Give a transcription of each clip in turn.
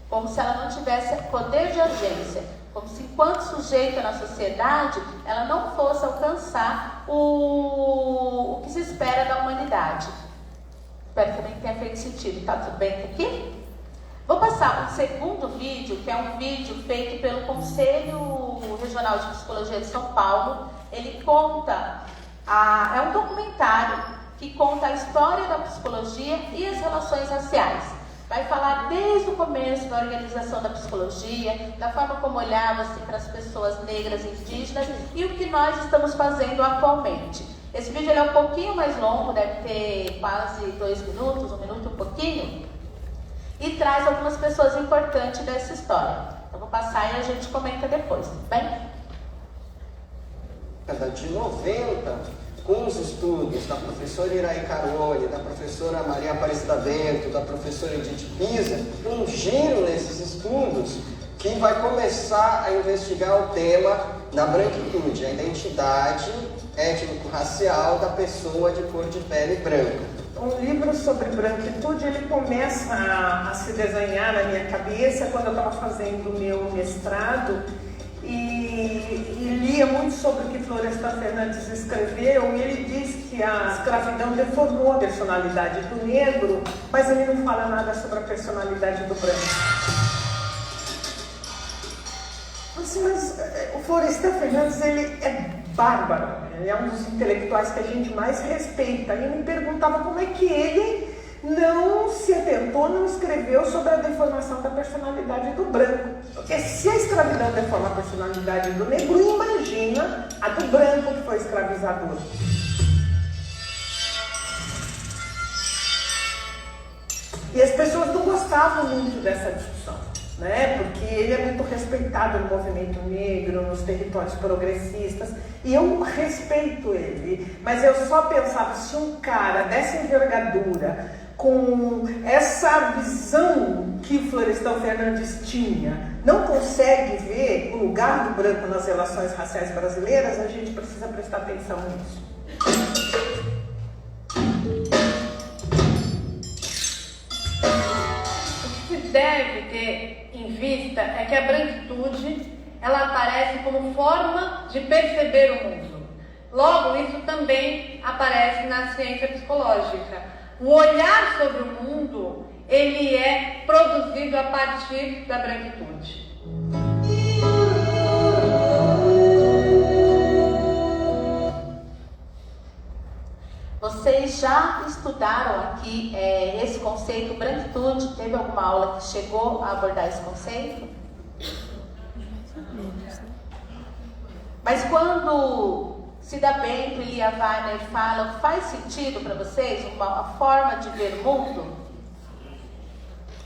como se ela não tivesse poder de agência, como se enquanto sujeito na sociedade, ela não fosse alcançar o que se espera da humanidade. Espero também que tenha feito sentido. Tá tudo bem aqui? Vou passar um segundo vídeo, que é um vídeo feito pelo Conselho Regional de Psicologia de São Paulo. Ele conta, é um documentário que conta a história da psicologia e as relações raciais. Vai falar desde o começo da organização da psicologia, da forma como olhava-se para as pessoas negras e indígenas e o que nós estamos fazendo atualmente. Esse vídeo ele é um pouquinho mais longo, deve ter quase 2 minutos, 1 minuto e um pouquinho, e traz algumas pessoas importantes dessa história. Eu vou passar e a gente comenta depois, tudo bem? De 90, com os estudos da professora Iraí Carone, da professora Maria Aparecida Bento, da professora Edith Pisa, um giro nesses estudos que vai começar a investigar o tema da branquitude, a identidade étnico-racial da pessoa de cor de pele branca. Um livro sobre branquitude, ele começa a se desenhar na minha cabeça quando eu estava fazendo o meu mestrado e lia muito sobre o que Florestan Fernandes escreveu, e ele diz que a escravidão deformou a personalidade do negro, mas ele não fala nada sobre a personalidade do branco. Assim, mas o Florestan Fernandes, ele é bárbaro, ele é um dos intelectuais que a gente mais respeita, e eu me perguntava como é que ele não se atentou, não escreveu sobre a deformação da personalidade do branco. Porque se a escravidão deforma a personalidade do negro, imagina a do branco que foi escravizador. E as pessoas não gostavam muito dessa discussão, né? Porque ele é muito respeitado no movimento negro, nos territórios progressistas, e eu respeito ele, mas eu só pensava, se um cara dessa envergadura, com essa visão que Florestan Fernandes tinha, não consegue ver o lugar do branco nas relações raciais brasileiras, a gente precisa prestar atenção nisso. O que se deve ter em vista é que a branquitude, ela aparece como forma de perceber o mundo. Logo, isso também aparece na ciência psicológica. O olhar sobre o mundo, ele é produzido a partir da branquitude. Vocês já estudaram aqui esse conceito, branquitude? Teve alguma aula que chegou a abordar esse conceito? Mas quando Cida Bento e Lia Weiner falam, faz sentido para vocês uma forma de ver o mundo?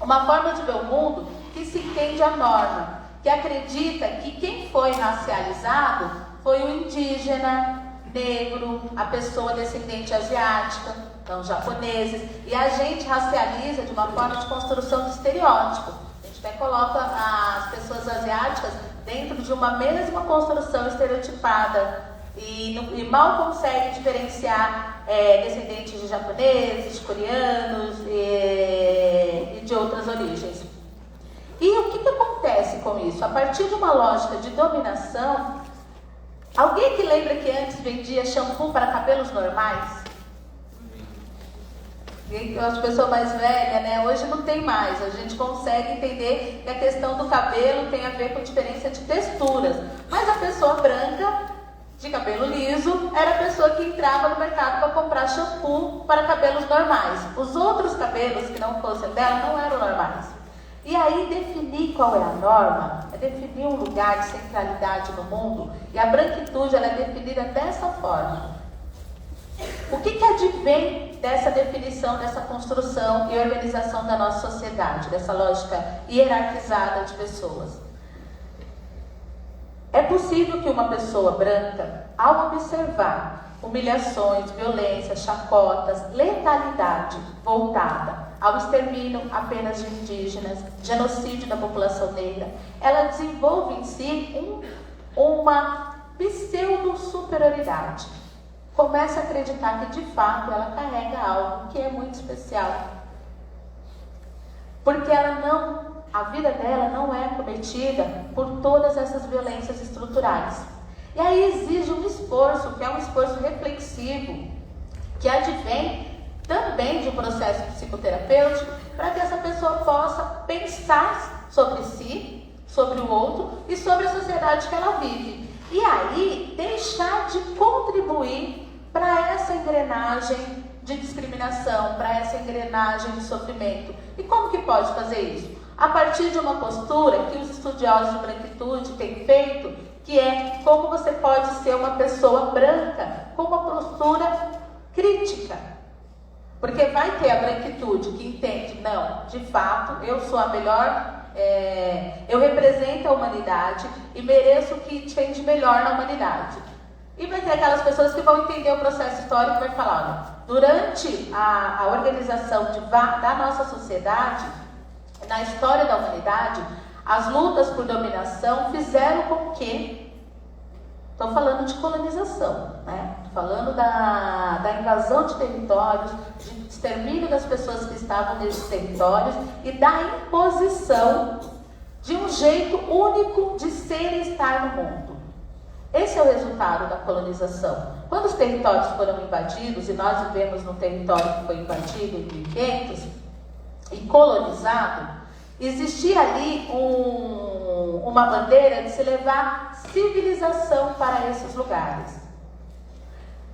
Uma forma de ver o mundo que se entende a norma, que acredita que quem foi racializado foi o indígena, negro, a pessoa descendente asiática, então japoneses, e a gente racializa de uma forma de construção de estereótipo. A gente até coloca as pessoas asiáticas dentro de uma mesma construção estereotipada e mal consegue diferenciar descendentes de japoneses, de coreanos e de outras origens. E o que acontece com isso? A partir de uma lógica de dominação, alguém que lembra que antes vendia shampoo para cabelos normais? As pessoas mais velhas, né? Hoje não tem mais. A gente consegue entender que a questão do cabelo tem a ver com diferença de texturas. Mas a pessoa branca, de cabelo liso, era a pessoa que entrava no mercado para comprar shampoo para cabelos normais. Os outros cabelos que não fossem dela não eram normais. E aí definir qual é a norma é definir um lugar de centralidade no mundo, e a branquitude ela é definida dessa forma. O que advém dessa definição, dessa construção e organização da nossa sociedade, dessa lógica hierarquizada de pessoas? É possível que uma pessoa branca, ao observar humilhações, violências, chacotas, letalidade voltada ao extermínio apenas de indígenas, genocídio da população negra, ela desenvolve em si uma pseudo-superioridade. Começa a acreditar que, de fato, ela carrega algo que é muito especial. Porque ela não a vida dela não é acometida por todas essas violências estruturais. E aí exige um esforço, que é um esforço reflexivo, que advém também de um processo psicoterapêutico, para que essa pessoa possa pensar sobre si, sobre o outro e sobre a sociedade que ela vive. E aí deixar de contribuir para essa engrenagem de discriminação, para essa engrenagem de sofrimento. E como que pode fazer isso? A partir de uma postura que os estudiosos de branquitude têm feito, que é como você pode ser uma pessoa branca com uma postura crítica. Porque vai ter a branquitude que entende, não, de fato, eu sou a melhor, eu represento a humanidade e mereço o que tem de melhor na humanidade. E vai ter aquelas pessoas que vão entender o processo histórico e vai falar, olha, durante a organização da nossa sociedade, na história da humanidade, as lutas por dominação fizeram com que, estou falando de colonização, né? Estou falando da invasão de territórios, de extermínio das pessoas que estavam nesses territórios e da imposição de um jeito único de ser e estar no mundo. Esse é o resultado da colonização. Quando os territórios foram invadidos, e nós vivemos num território que foi invadido em 1500 e colonizado, existia ali uma bandeira de se levar civilização para esses lugares.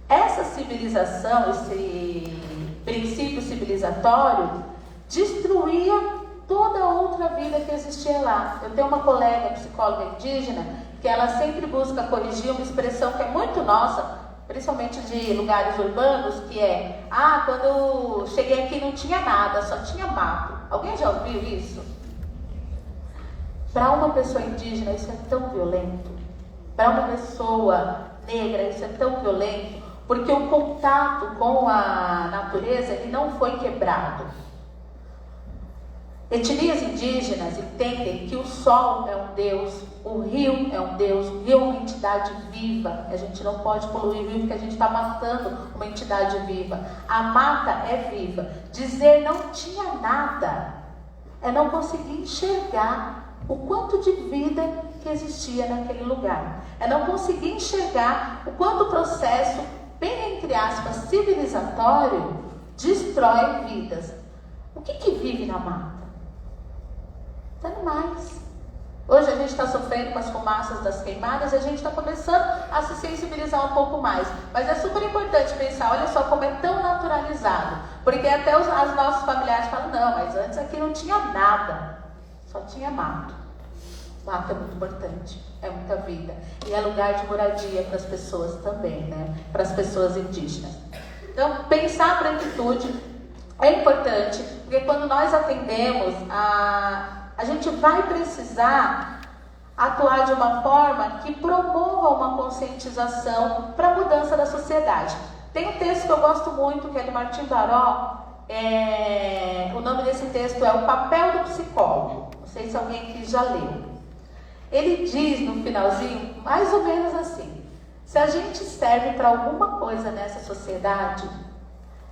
Essa civilização, esse princípio civilizatório, destruía toda outra vida que existia lá. Eu tenho uma colega psicóloga indígena que ela sempre busca corrigir uma expressão que é muito nossa, principalmente de lugares urbanos, que é: ah, quando eu cheguei aqui não tinha nada, só tinha mato. Alguém já ouviu isso? Para uma pessoa indígena isso é tão violento. Para uma pessoa negra isso é tão violento, porque o contato com a natureza ele não foi quebrado. Etnias indígenas entendem que o sol é um deus, o rio é um deus, o rio é uma entidade viva. A gente não pode poluir o rio porque a gente está matando uma entidade viva. A mata é viva. Dizer não tinha nada é não conseguir enxergar o quanto de vida que existia naquele lugar. É não conseguir enxergar o quanto o processo, bem entre aspas, civilizatório, destrói vidas. O que vive na mata? Os animais. Hoje a gente está sofrendo com as fumaças das queimadas e a gente está começando a se sensibilizar um pouco mais. Mas é super importante pensar, olha só como é tão naturalizado. Porque até os nossos familiares falam, não, mas antes aqui não tinha nada. Só tinha mato. Mato é muito importante, é muita vida. E é lugar de moradia para as pessoas também, né? Para as pessoas indígenas. Então, pensar a branquitude é importante, porque quando nós atendemos a gente vai precisar atuar de uma forma que promova uma conscientização para a mudança da sociedade. Tem um texto que eu gosto muito, que é do Martim Baró. O nome desse texto é O Papel do Psicólogo. Não sei se alguém aqui já leu. Ele diz no finalzinho, mais ou menos assim: se a gente serve para alguma coisa nessa sociedade,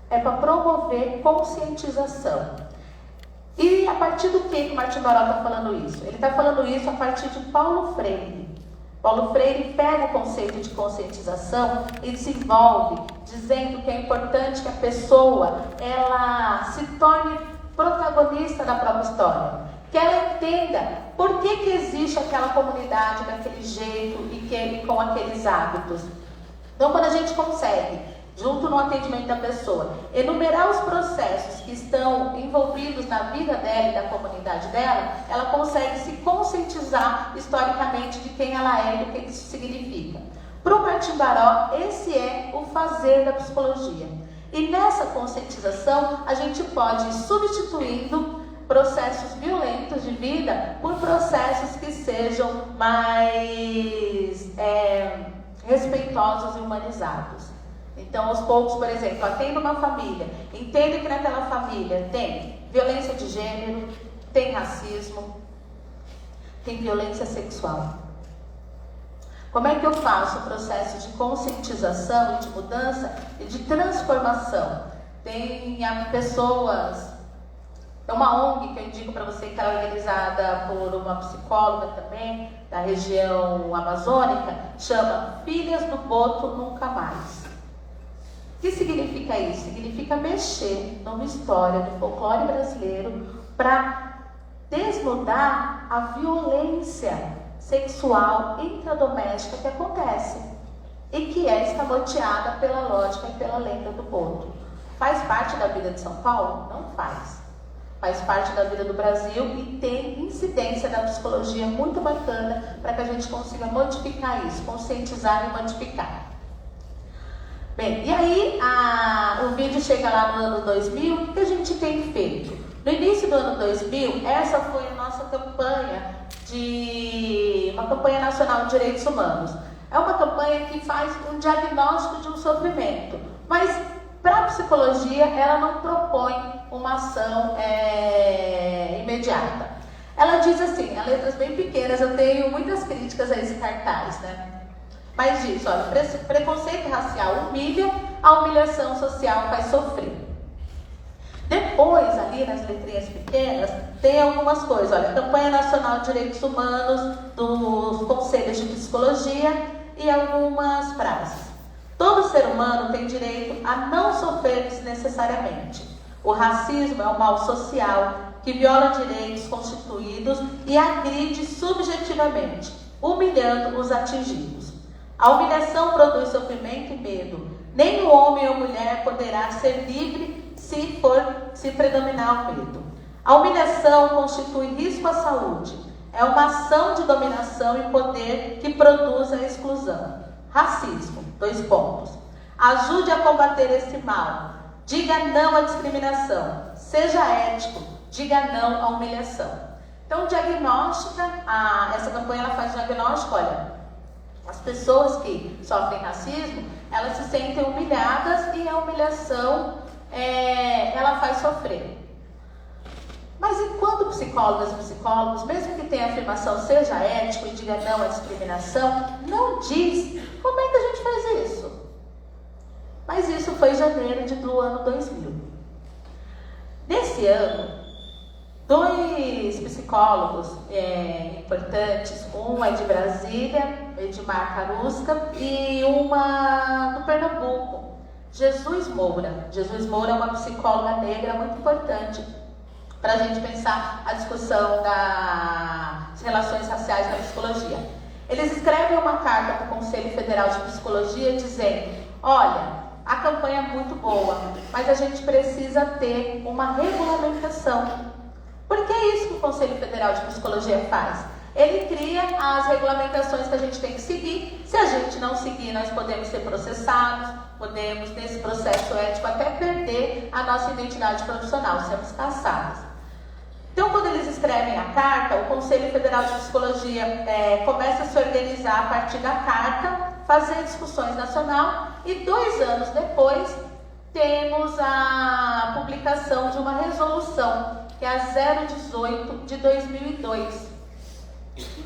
é para promover conscientização. E a partir do que o Martim Baró está falando isso? Ele está falando isso a partir de Paulo Freire. Paulo Freire pega o conceito de conscientização e desenvolve, dizendo que é importante que a pessoa ela se torne protagonista da própria história. Que ela entenda por que existe aquela comunidade daquele jeito e com aqueles hábitos. Então, quando a gente consegue, junto no atendimento da pessoa, enumerar os processos que estão envolvidos na vida dela e da comunidade dela, ela consegue se conscientizar historicamente de quem ela é e do que isso significa. Para o Martim Baró, esse é o fazer da psicologia. E nessa conscientização, a gente pode ir substituindo processos violentos de vida por processos que sejam mais respeitosos e humanizados. Então, aos poucos, por exemplo, atendo uma família, entendo que naquela família tem violência de gênero, tem racismo, tem violência sexual. Como é que eu faço o processo de conscientização e de mudança e de transformação? Tem pessoas Tem uma ONG que eu indico para você, que é organizada por uma psicóloga também, da região amazônica, chama Filhas do Boto Nunca Mais. O que significa isso? Significa mexer numa história do folclore brasileiro para desnudar a violência sexual intradoméstica que acontece e que é escamoteada pela lógica e pela lenda do boto. Faz parte da vida de São Paulo? Não faz. Faz parte da vida do Brasil e tem incidência da psicologia muito bacana para que a gente consiga modificar isso, conscientizar e modificar. Bem, e aí o vídeo chega lá no ano 2000, o que a gente tem feito? No início do ano 2000, essa foi a nossa campanha uma campanha nacional de direitos humanos. É uma campanha que faz um diagnóstico de um sofrimento, mas para a psicologia ela não propõe uma ação imediata. Ela diz assim, em letras bem pequenas, eu tenho muitas críticas a esse cartaz, né? Mas diz, olha, preconceito racial humilha, a humilhação social faz sofrer. Depois, ali nas letrinhas pequenas, tem algumas coisas. Olha, Campanha Nacional de Direitos Humanos, dos Conselhos de Psicologia e algumas frases. Todo ser humano tem direito a não sofrer desnecessariamente. O racismo é um mal social que viola direitos constituídos e agride subjetivamente, humilhando os atingidos. A humilhação produz sofrimento e medo. Nem o homem ou mulher poderá ser livre se predominar o medo. A humilhação constitui risco à saúde. É uma ação de dominação e poder que produz a exclusão. Racismo, 2 pontos. Ajude a combater esse mal. Diga não à discriminação. Seja ético. Diga não à humilhação. Então, diagnóstica, essa campanha ela faz diagnóstico, olha, as pessoas que sofrem racismo, elas se sentem humilhadas e a humilhação ela faz sofrer. Mas enquanto psicólogas e psicólogos, mesmo que tenha a afirmação seja ético e diga não à discriminação, não diz como é que a gente faz isso. Mas isso foi em janeiro do ano 2000. Nesse ano, 2 psicólogos importantes, um é de Brasília, Edmar Carusca, e uma do Pernambuco, Jesus Moura. Jesus Moura é uma psicóloga negra muito importante para a gente pensar a discussão das relações raciais na psicologia. Eles escrevem uma carta para o Conselho Federal de Psicologia dizendo, olha, a campanha é muito boa, mas a gente precisa ter uma regulamentação. Porque é isso que o Conselho Federal de Psicologia faz. Ele cria as regulamentações que a gente tem que seguir. Se a gente não seguir, nós podemos ser processados, podemos, nesse processo ético, até perder a nossa identidade profissional, sermos caçados. Então, quando eles escrevem a carta, o Conselho Federal de Psicologia começa a se organizar a partir da carta, fazer discussões nacional, e 2 anos depois, temos a publicação de uma resolução, que é a 018 de 2002,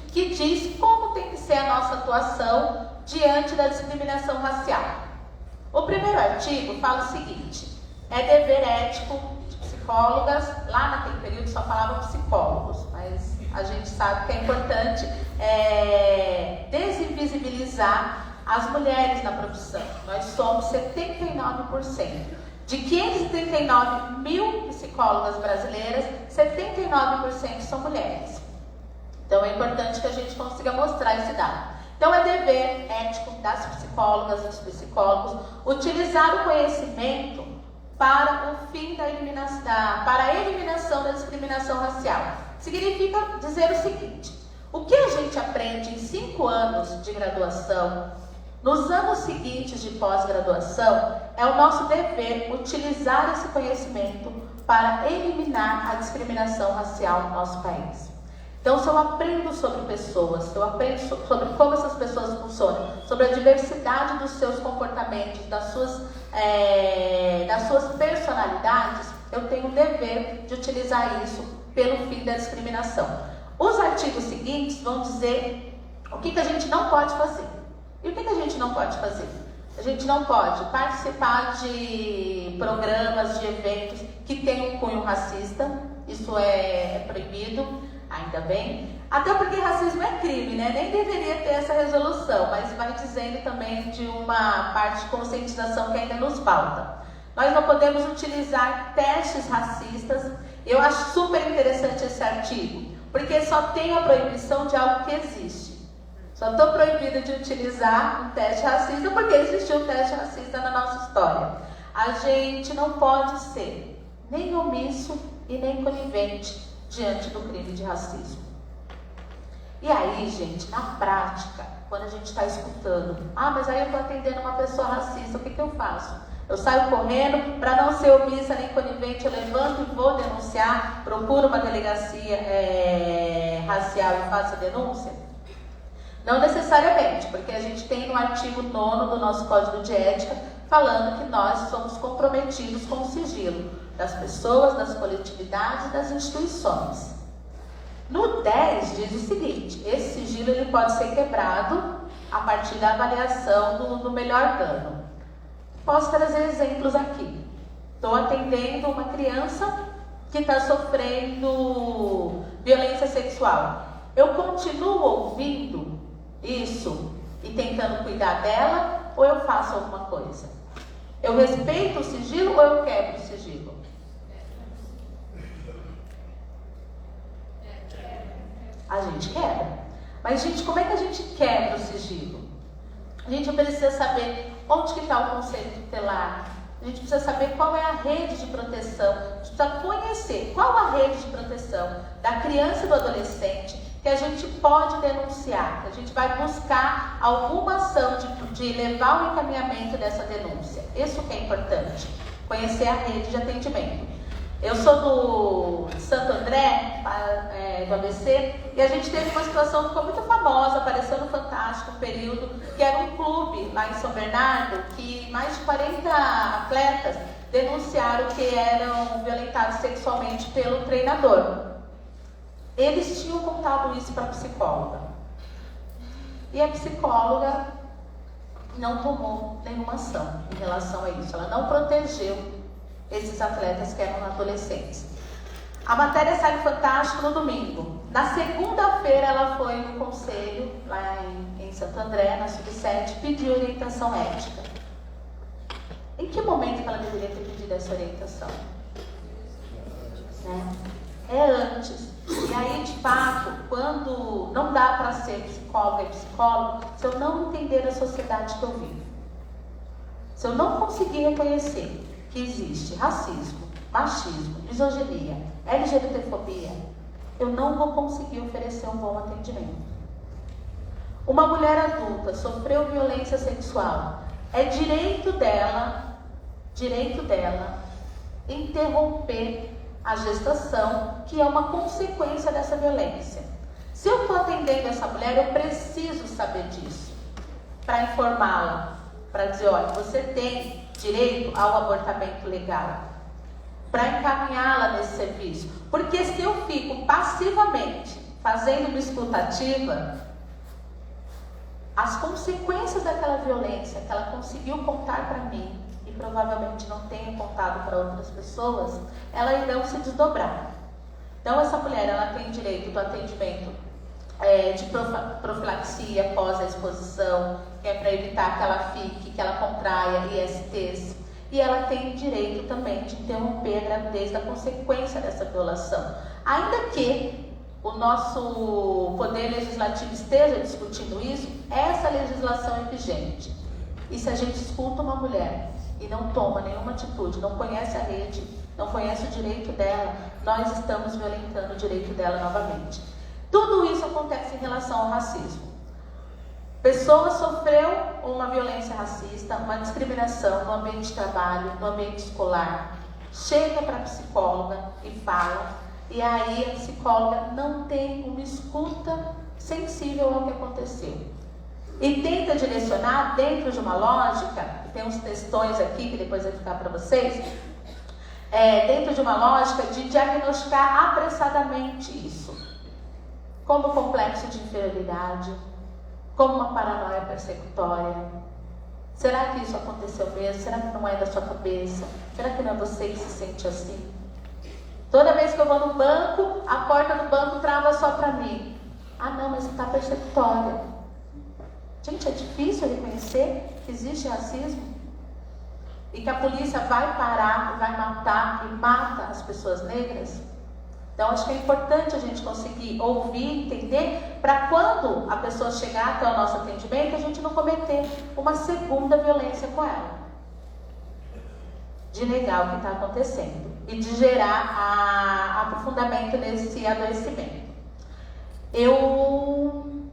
que diz como tem que ser a nossa atuação diante da discriminação racial. O primeiro artigo fala o seguinte, é dever ético de psicólogas, lá naquele período só falavam psicólogos, mas a gente sabe que é importante desinvisibilizar as mulheres na profissão. Nós somos 79%. De 539 mil psicólogas brasileiras, 79% são mulheres. Então é importante que a gente consiga mostrar esse dado. Então é dever ético das psicólogas e dos psicólogos utilizar o conhecimento para o fim da eliminação, para a eliminação da discriminação racial. Significa dizer o seguinte, o que a gente aprende em 5 anos de graduação, nos anos seguintes de pós-graduação, é o nosso dever utilizar esse conhecimento para eliminar a discriminação racial no nosso país. Então, se eu aprendo sobre pessoas, se eu aprendo sobre como essas pessoas funcionam, sobre a diversidade dos seus comportamentos, das suas personalidades, eu tenho o dever de utilizar isso pelo fim da discriminação. Os artigos seguintes vão dizer o que a gente não pode fazer. E o que a gente não pode fazer? A gente não pode participar de programas, de eventos que tenham um cunho racista. isso é proibido, ainda bem. Até porque racismo é crime, né? Nem deveria ter essa resolução, mas vai dizendo também de uma parte de conscientização que ainda nos falta. Nós não podemos utilizar testes racistas. Eu acho super interessante esse artigo, porque só tem a proibição de algo que existe. Só estou proibida de utilizar um teste racista porque existiu um teste racista na nossa história. A gente não pode ser nem omisso e nem conivente diante do crime de racismo. E aí, gente, na prática, quando a gente está escutando, mas aí eu estou atendendo uma pessoa racista, o que eu faço? Eu saio correndo, para não ser omissa nem conivente, eu levanto e vou denunciar, procuro uma delegacia racial e faço a denúncia? Não necessariamente, porque a gente tem no artigo 9º do nosso Código de Ética, falando que nós somos comprometidos com o sigilo das pessoas, das coletividades e das instituições. No 10 diz o seguinte: esse sigilo ele pode ser quebrado a partir da avaliação do melhor dano. Posso trazer exemplos aqui. Estou atendendo uma criança que está sofrendo violência sexual. Eu continuo ouvindo isso e tentando cuidar dela, ou eu faço alguma coisa? Eu respeito o sigilo ou eu quebro o sigilo? A gente quebra. Mas, gente, como é que a gente quebra o sigilo? A gente precisa saber onde que está o conselho tutelar. A gente precisa saber qual é a rede de proteção. A gente precisa conhecer qual a rede de proteção da criança e do adolescente que a gente pode denunciar. A gente vai buscar alguma ação de levar o encaminhamento dessa denúncia. Isso que é importante. Conhecer a rede de atendimento. Eu sou do Santo André, do ABC, e a gente teve uma situação que ficou muito famosa, apareceu no Fantástico, um período, que era um clube lá em São Bernardo, que mais de 40 atletas denunciaram que eram violentados sexualmente pelo treinador. Eles tinham contado isso para a psicóloga. E a psicóloga não tomou nenhuma ação em relação a isso, ela não protegeu esses atletas que eram adolescentes. A matéria sai no Fantástico no domingo. Na segunda-feira ela foi no conselho, lá em Santo André, na Sub-7, pedir orientação ética. Em que momento que ela deveria ter pedido essa orientação? É antes. E aí, de fato, quando não dá para ser psicóloga e psicólogo, se eu não entender a sociedade que eu vivo, se eu não conseguir reconhecer que existe racismo, machismo, misoginia, LGBTfobia, eu não vou conseguir oferecer um bom atendimento. Uma mulher adulta sofreu violência sexual, é direito dela interromper a gestação, que é uma consequência dessa violência. Se eu estou atendendo essa mulher, eu preciso saber disso, para informá-la, para dizer, olha, você tem direito ao abortamento legal, para encaminhá-la nesse serviço. Porque se eu fico passivamente fazendo uma escuta ativa, as consequências daquela violência que ela conseguiu contar para mim, e provavelmente não tenha contado para outras pessoas, elas irão se desdobrar. Então essa mulher, ela tem direito do atendimento de profilaxia após a exposição, que é para evitar que ela fique, que ela contraia ISTs. E ela tem direito também de interromper a gravidez da consequência dessa violação. Ainda que o nosso poder legislativo esteja discutindo isso, essa legislação é vigente. E se a gente escuta uma mulher e não toma nenhuma atitude, não conhece a rede, não conhece o direito dela, nós estamos violentando o direito dela novamente. Tudo isso acontece em relação ao racismo. Pessoa sofreu uma violência racista, uma discriminação no ambiente de trabalho, no ambiente escolar, chega para a psicóloga e fala, e aí a psicóloga não tem uma escuta sensível ao que aconteceu. E tenta direcionar dentro de uma lógica, tem uns textões aqui que depois vai ficar para vocês, dentro de uma lógica de diagnosticar apressadamente isso, como complexo de inferioridade, como uma paranoia persecutória. Será que isso aconteceu mesmo? Será que não é da sua cabeça? Será que não é você que se sente assim? Toda vez que eu vou no banco, a porta do banco trava só para mim. Ah não, mas está perceptória. Gente, é difícil reconhecer que existe racismo. E que a polícia vai parar, vai matar e mata as pessoas negras. Então acho que é importante a gente conseguir ouvir, entender, para quando a pessoa chegar até o nosso atendimento, a gente não cometer uma segunda violência com ela. De negar o que está acontecendo e de gerar aprofundamento nesse adoecimento. Eu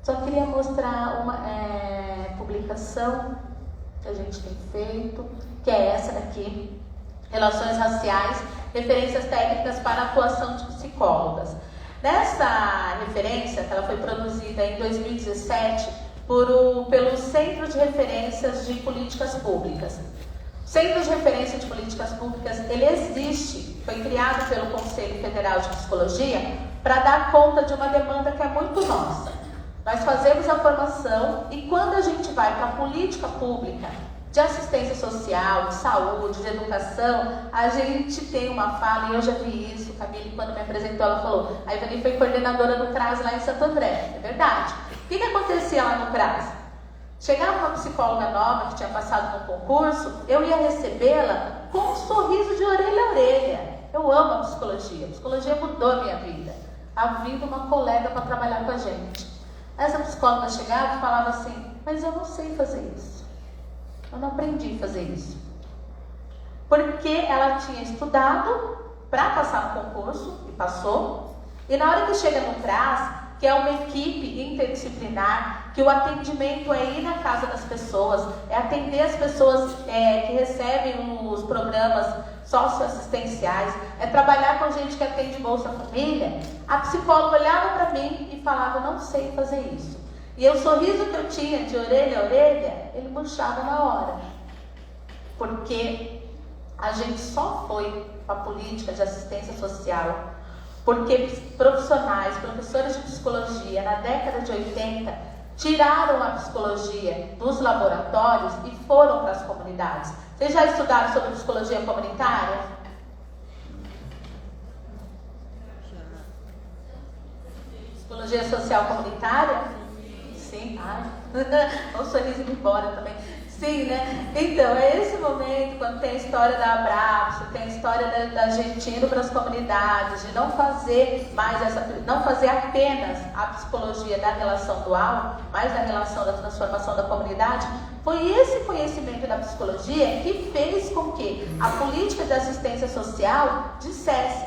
só queria mostrar uma publicação que a gente tem feito, que é essa daqui, Relações Raciais, referências técnicas para a atuação de psicólogas. Nessa referência, que ela foi produzida em 2017 pelo Centro de Referências de Políticas Públicas. O Centro de Referência de Políticas Públicas, ele existe, foi criado pelo Conselho Federal de Psicologia para dar conta de uma demanda que é muito nossa. Nós fazemos a formação e quando a gente vai para a política pública de assistência social, de saúde, de educação, a gente tem uma fala, e eu já vi isso, Camille, quando me apresentou, ela falou, a Ivani foi coordenadora do CRAS lá em Santo André. É verdade. O que acontecia lá no CRAS? Chegava uma psicóloga nova que tinha passado no concurso, eu ia recebê-la com um sorriso de orelha a orelha. Eu amo a psicologia mudou a minha vida. Havia uma colega para trabalhar com a gente. Essa psicóloga chegava e falava assim, mas eu não sei fazer isso. Eu não aprendi a fazer isso. Porque ela tinha estudado para passar no concurso, e passou, e na hora que chega no CRAS, que é uma equipe interdisciplinar, que o atendimento é ir na casa das pessoas, é atender as pessoas que recebem os programas socioassistenciais, é trabalhar com gente que atende Bolsa Família, a psicóloga olhava para mim e falava, não sei fazer isso. E o sorriso que eu tinha de orelha a orelha, ele murchava na hora. Porque a gente só foi para a política de assistência social porque profissionais, professores de psicologia, na década de 80, tiraram a psicologia dos laboratórios e foram para as comunidades. Vocês já estudaram sobre psicologia comunitária? Psicologia social comunitária? Sim. Ai, o sorriso indo embora também. Sim, né? Então, é esse momento, quando tem a história da Abraço, tem a história da gente indo para as comunidades, de não fazer mais não fazer apenas a psicologia da relação dual, mas da relação da transformação da comunidade, foi esse conhecimento da psicologia que fez com que a política de assistência social dissesse,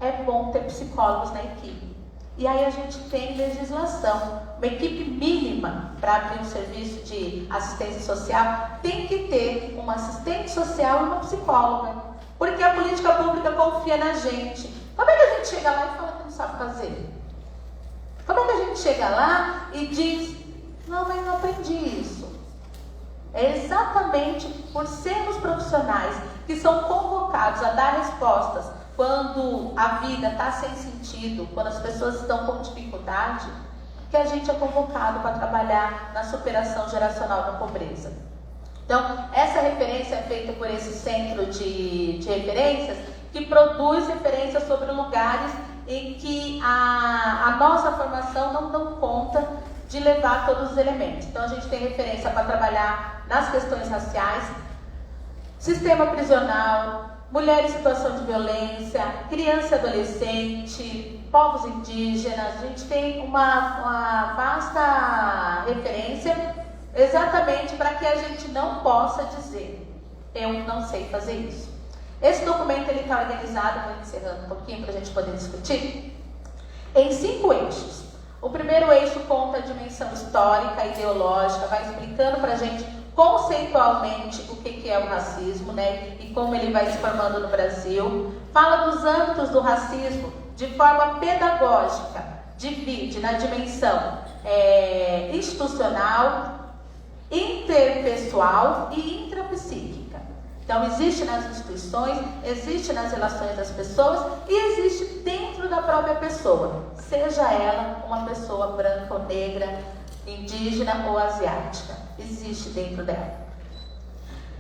é bom ter psicólogos na equipe. E aí a gente tem legislação, uma equipe mínima para abrir um serviço de assistência social tem que ter uma assistente social e uma psicóloga, porque a política pública confia na gente. Como é que a gente chega lá e fala que não sabe fazer? Como é que a gente chega lá e diz, não, mas não aprendi isso? É exatamente por sermos profissionais que são convocados a dar respostas quando a vida está sem sentido, quando as pessoas estão com dificuldade, que a gente é convocado para trabalhar na superação geracional da pobreza. Então, essa referência é feita por esse centro de referências, que produz referências sobre lugares em que a nossa formação não dá conta de levar todos os elementos. Então, a gente tem referência para trabalhar nas questões raciais, sistema prisional, mulher em situação de violência, criança e adolescente, povos indígenas. A gente tem uma vasta referência exatamente para que a gente não possa dizer, eu não sei fazer isso. Esse documento está organizado, vou encerrando um pouquinho para a gente poder discutir, em 5 eixos. O primeiro eixo conta a dimensão histórica, ideológica, vai explicando para a gente conceitualmente o que é o racismo, né, e como ele vai se formando no Brasil. Fala dos âmbitos do racismo de forma pedagógica, divide na dimensão institucional, interpessoal e intrapsíquica. Então, existe nas instituições, existe nas relações das pessoas e existe dentro da própria pessoa, seja ela uma pessoa branca ou negra, indígena ou asiática. Existe dentro dela.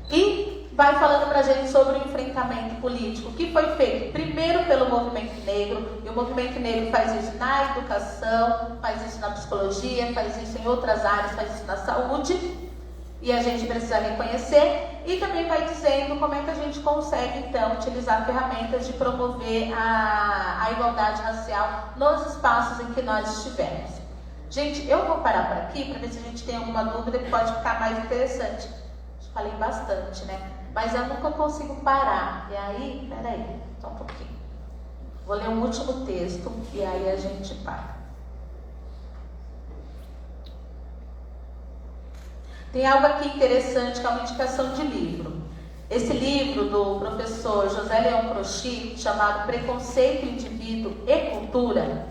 E vai falando para a gente sobre o enfrentamento político que foi feito primeiro pelo movimento negro, e o movimento negro faz isso na educação, faz isso na psicologia, faz isso em outras áreas, faz isso na saúde, e a gente precisa reconhecer, e também vai dizendo como é que a gente consegue, então, utilizar ferramentas de promover a igualdade racial nos espaços em que nós estivermos. Gente, eu vou parar por aqui para ver se a gente tem alguma dúvida que pode ficar mais interessante. Falei bastante, né? Mas eu nunca consigo parar. E aí, peraí, só um pouquinho. Vou ler um último texto e aí a gente para. Tem algo aqui interessante que é uma indicação de livro. Esse livro do professor José Leão Croci, chamado Preconceito, Indivíduo e Cultura,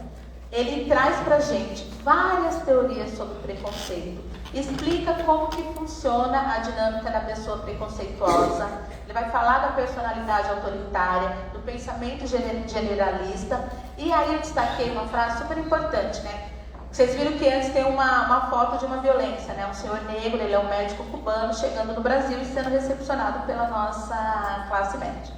ele traz pra gente várias teorias sobre preconceito. Explica como que funciona a dinâmica da pessoa preconceituosa. Ele vai falar da personalidade autoritária, do pensamento generalista. E aí eu destaquei uma frase super importante, né? Vocês viram que antes tem uma foto de uma violência, né? Um senhor negro, ele é um médico cubano, chegando no Brasil e sendo recepcionado pela nossa classe média.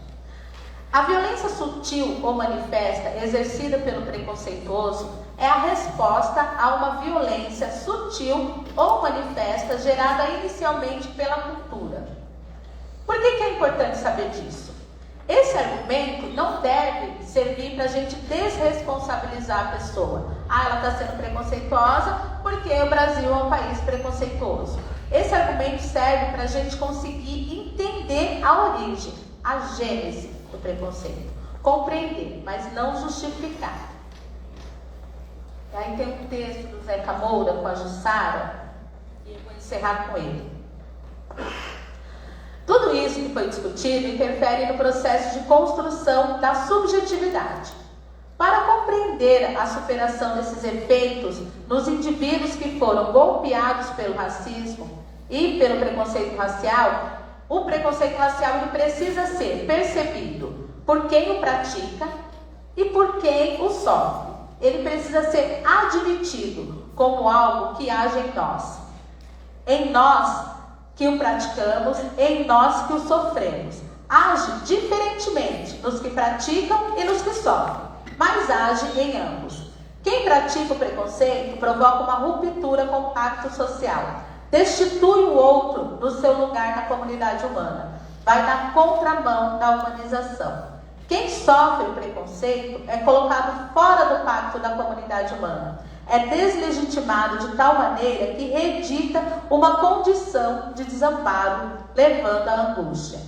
A violência sutil ou manifesta exercida pelo preconceituoso é a resposta a uma violência sutil ou manifesta gerada inicialmente pela cultura. Por que é importante saber disso? Esse argumento não deve servir para a gente desresponsabilizar a pessoa. Ah, ela está sendo preconceituosa porque o Brasil é um país preconceituoso. Esse argumento serve para a gente conseguir entender a origem, a gênese do preconceito. Compreender, mas não justificar. E aí tem um texto do Zeca Moura com a Jussara, e eu vou encerrar com ele. Tudo isso que foi discutido interfere no processo de construção da subjetividade. Para compreender a superação desses efeitos nos indivíduos que foram golpeados pelo racismo e pelo preconceito racial, o preconceito racial ele precisa ser percebido por quem o pratica e por quem o sofre. Ele precisa ser admitido como algo que age em nós. Em nós que o praticamos, em nós que o sofremos. Age diferentemente nos que praticam e nos que sofrem, mas age em ambos. Quem pratica o preconceito provoca uma ruptura com o pacto social. Destitui o outro do seu lugar na comunidade humana. Vai na contramão da humanização. Quem sofre o preconceito é colocado fora do pacto da comunidade humana. É deslegitimado de tal maneira que reedita uma condição de desamparo, levando à angústia.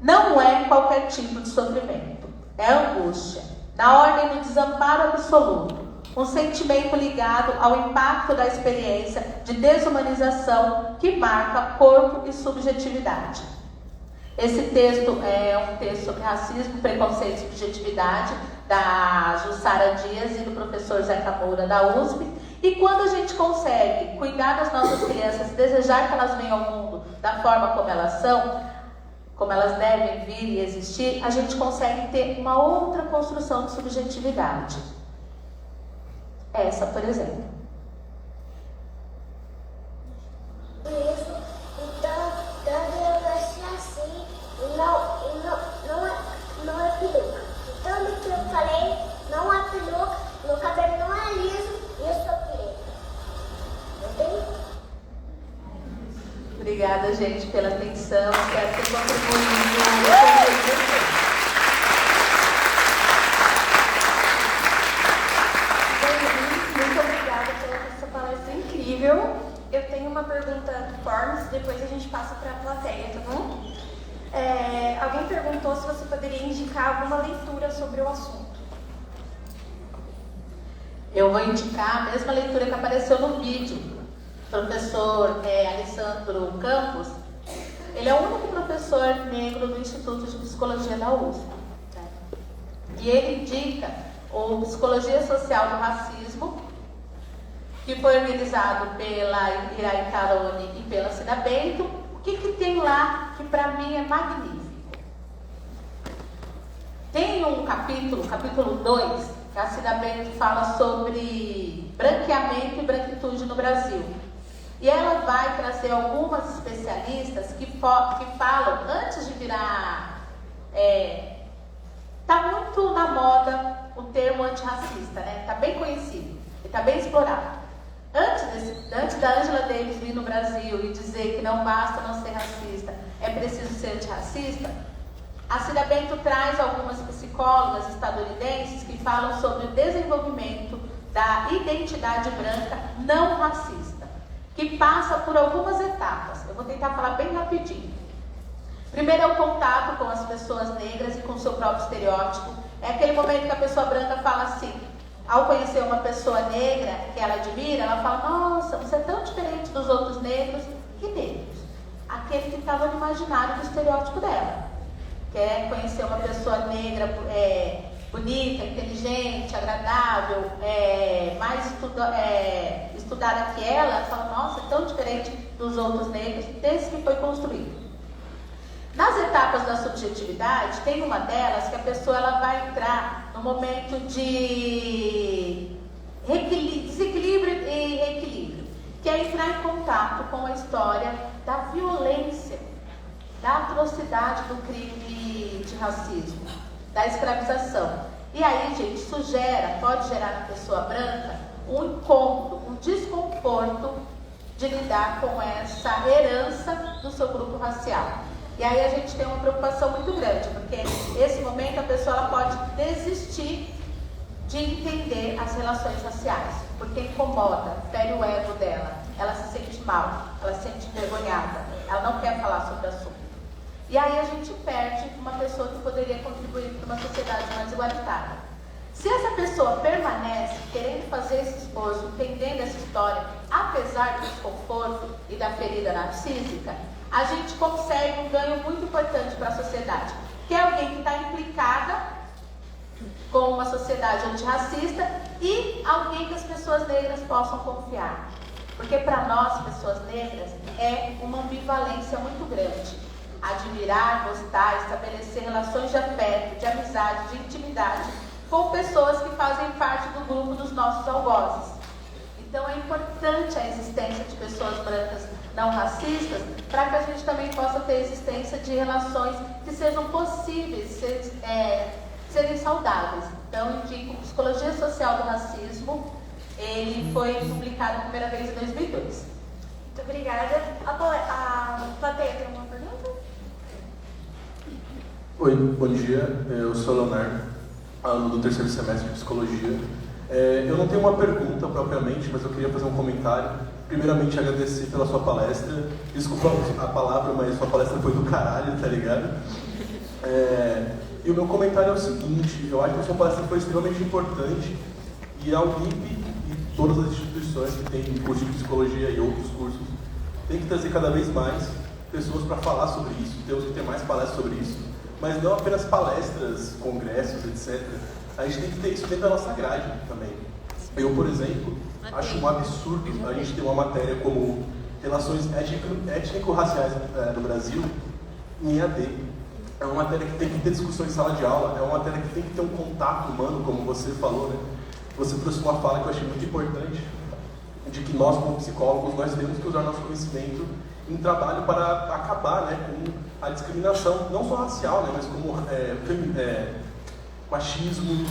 Não é qualquer tipo de sofrimento, é angústia, na ordem do desamparo absoluto, um sentimento ligado ao impacto da experiência de desumanização que marca corpo e subjetividade. Esse texto é um texto sobre racismo, preconceito e subjetividade, da Jussara Dias e do professor Zeca Moura da USP. E quando a gente consegue cuidar das nossas crianças, desejar que elas venham ao mundo da forma como elas são, como elas devem vir e existir, a gente consegue ter uma outra construção de subjetividade. Essa, por exemplo. Isso, então deve ser assim, não é peruca. Então, no que eu falei, não é peruca, meu cabelo não é liso e eu sou preta. Entendeu? Obrigada, gente, pela atenção. Espero ter contribuído. Muito obrigada pela essa palestra incrível. Eu tenho uma pergunta do Forms, depois a gente passa para a plateia, tá bom? Alguém perguntou se você poderia indicar alguma leitura sobre o assunto. Eu vou indicar a mesma leitura que apareceu no vídeo. O professor Alessandro Campos, ele é o único professor negro do Instituto de Psicologia da USP. Né? E ele indica o Psicologia Social do Racismo, que foi organizado pela Iraí Carone e pela Cida Bento. O que tem lá que para mim é magnífico? Tem um capítulo 2, que a Cida Bento fala sobre branqueamento e branquitude no Brasil. E ela vai trazer algumas especialistas que falam, antes de virar... Está muito na moda o termo antirracista, né? Está bem conhecido, está bem explorado. Antes da Angela Davis vir no Brasil e dizer que não basta não ser racista, é preciso ser antirracista, a Cida Bento traz algumas psicólogas estadunidenses que falam sobre o desenvolvimento da identidade branca não racista, que passa por algumas etapas. Eu vou tentar falar bem rapidinho. Primeiro é o contato com as pessoas negras e com o seu próprio estereótipo. É aquele momento que a pessoa branca fala assim, ao conhecer uma pessoa negra que ela admira, ela fala, nossa, você é tão diferente dos outros negros. Que negros? Aquele que estava no imaginário do estereótipo dela. Quer conhecer uma pessoa negra bonita, inteligente, agradável, mais estudada que ela fala, nossa, é tão diferente dos outros negros, desse que foi construído. Nas etapas da subjetividade, tem uma delas que a pessoa ela vai entrar no momento de desequilíbrio e reequilíbrio, que é entrar em contato com a história da violência, da atrocidade do crime de racismo, da escravização. E aí, gente, isso pode gerar na pessoa branca um incômodo, um desconforto de lidar com essa herança do seu grupo racial. E aí a gente tem uma preocupação muito grande, porque nesse momento a pessoa ela pode desistir de entender as relações raciais, porque incomoda, fere o ego dela, ela se sente mal, ela se sente envergonhada, ela não quer falar sobre o assunto. E aí a gente perde uma pessoa que poderia contribuir para uma sociedade mais igualitária. Se essa pessoa permanece querendo fazer esse esforço, entendendo essa história, apesar do desconforto e da ferida narcísica, a gente consegue um ganho muito importante para a sociedade, que é alguém que está implicada com uma sociedade antirracista e alguém que as pessoas negras possam confiar. Porque para nós, pessoas negras, é uma ambivalência muito grande. Admirar, gostar, estabelecer relações de afeto, de amizade, de intimidade com pessoas que fazem parte do grupo dos nossos algozes. Então é importante a existência de pessoas brancas não racistas para que a gente também possa ter existência de relações que sejam possíveis, serem saudáveis. Então eu indico Psicologia Social do Racismo, ele foi publicado a primeira vez em 2002. Muito obrigada. A plateia tem alguma pergunta? Oi, bom dia. Eu sou Leonardo, aluno do 3º semestre de Psicologia. Eu não tenho uma pergunta propriamente, mas eu queria fazer um comentário. Primeiramente, agradecer pela sua palestra. Desculpa a palavra, mas sua palestra foi do caralho, tá ligado? E o meu comentário é o seguinte, eu acho que a sua palestra foi extremamente importante e a UNIP e todas as instituições que têm curso de psicologia e outros cursos têm que trazer cada vez mais pessoas para falar sobre isso, temos que ter mais palestras sobre isso, mas não apenas palestras, congressos, etc. A gente tem que ter isso dentro da nossa grade também. Eu, por exemplo, acho um absurdo a gente ter uma matéria como Relações Étnico-Raciais no Brasil em EAD. É uma matéria que tem que ter discussão em sala de aula, é uma matéria que tem que ter um contato humano, como você falou, né? Você trouxe uma fala que eu achei muito importante, de que nós, como psicólogos, nós temos que usar nosso conhecimento em trabalho para acabar, né, com a discriminação, não só racial, né, mas como machismo,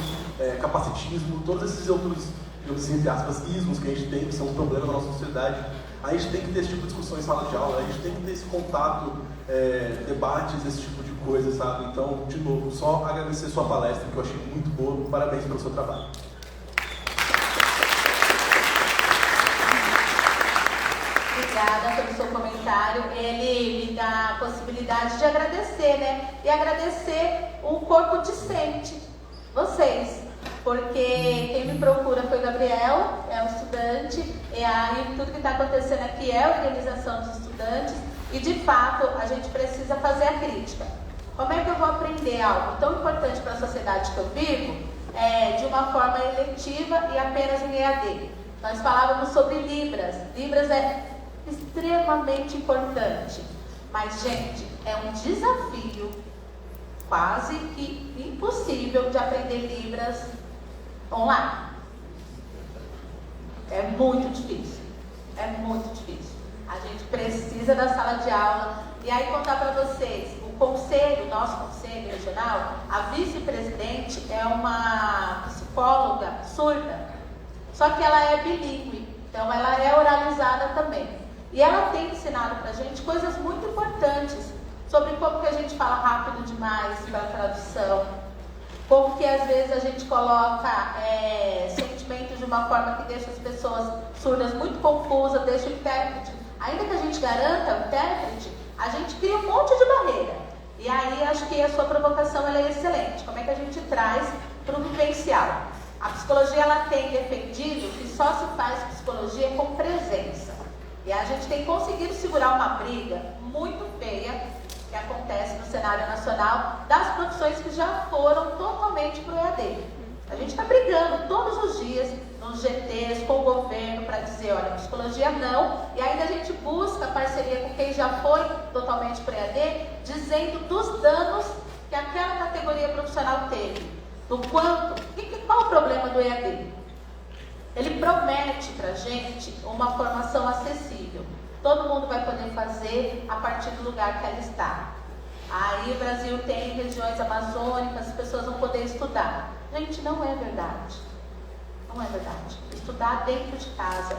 capacitismo, todos esses outros, digamos assim, entre aspas, ismos que a gente tem, que são um problema na nossa sociedade. A gente tem que ter esse tipo de discussão em sala de aula, a gente tem que ter esse contato, debates, esse tipo de coisa, sabe? Então, de novo, só agradecer sua palestra, que eu achei muito boa. Parabéns pelo seu trabalho. Obrigada pelo seu comentário. Ele me dá a possibilidade de agradecer, né? E agradecer o corpo discente, vocês. Porque quem me procura foi o Gabriel, é um estudante, e aí tudo que está acontecendo aqui é a organização dos estudantes, e de fato a gente precisa fazer a crítica. Como é que eu vou aprender algo tão importante para a sociedade que eu vivo, de uma forma eletiva e apenas em EAD? Nós falávamos sobre Libras. Libras é extremamente importante, mas, gente, é um desafio quase que impossível de aprender Libras online. É muito difícil. É muito difícil. A gente precisa da sala de aula. E aí contar para vocês, o conselho, nosso conselho regional, a vice-presidente é uma psicóloga surda, só que ela é bilíngue, então ela é oralizada também. E ela tem ensinado para a gente coisas muito importantes sobre como que a gente fala rápido demais para a tradução, como que às vezes a gente coloca sentimentos de uma forma que deixa as pessoas surdas muito confusas, deixa o intérprete, ainda que a gente garanta o intérprete, a gente cria um monte de barreira. E aí acho que a sua provocação ela é excelente. Como é que a gente traz para o vivencial? A psicologia ela tem defendido que só se faz psicologia com presença. E a gente tem conseguido segurar uma briga muito feia que acontece no cenário nacional das profissões que já foram totalmente para o EAD. A gente está brigando todos os dias nos GTs com o governo para dizer, olha, psicologia não, e ainda a gente busca parceria com quem já foi totalmente para o EAD, dizendo dos danos que aquela categoria profissional teve, do quanto, qual o problema do EAD? Ele promete para a gente uma formação acessível. Todo mundo vai poder fazer a partir do lugar que ela está. Aí o Brasil tem regiões amazônicas, as pessoas vão poder estudar. Gente, não é verdade. Não é verdade. Estudar dentro de casa,